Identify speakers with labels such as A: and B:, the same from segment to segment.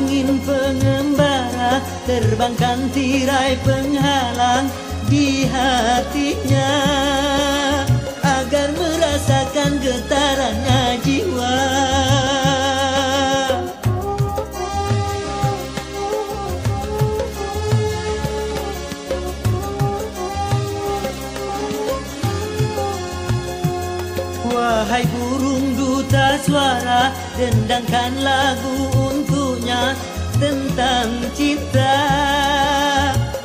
A: angin pengembara, terbangkan tirai penghalang di hatinya, agar merasakan getarannya jiwa. Wahai burung duta suara, dendangkan lagu untuknya tentang cinta,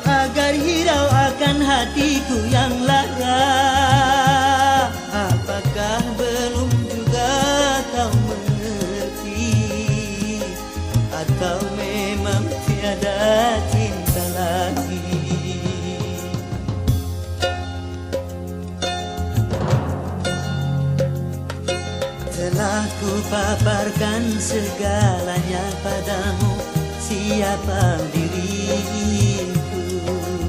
A: agar hirau akan hatiku yang lara. Apakah belum juga kau mengerti, atau memang tiada cinta lagi? Telah ku paparkan segalanya padamu, siapa dirimu.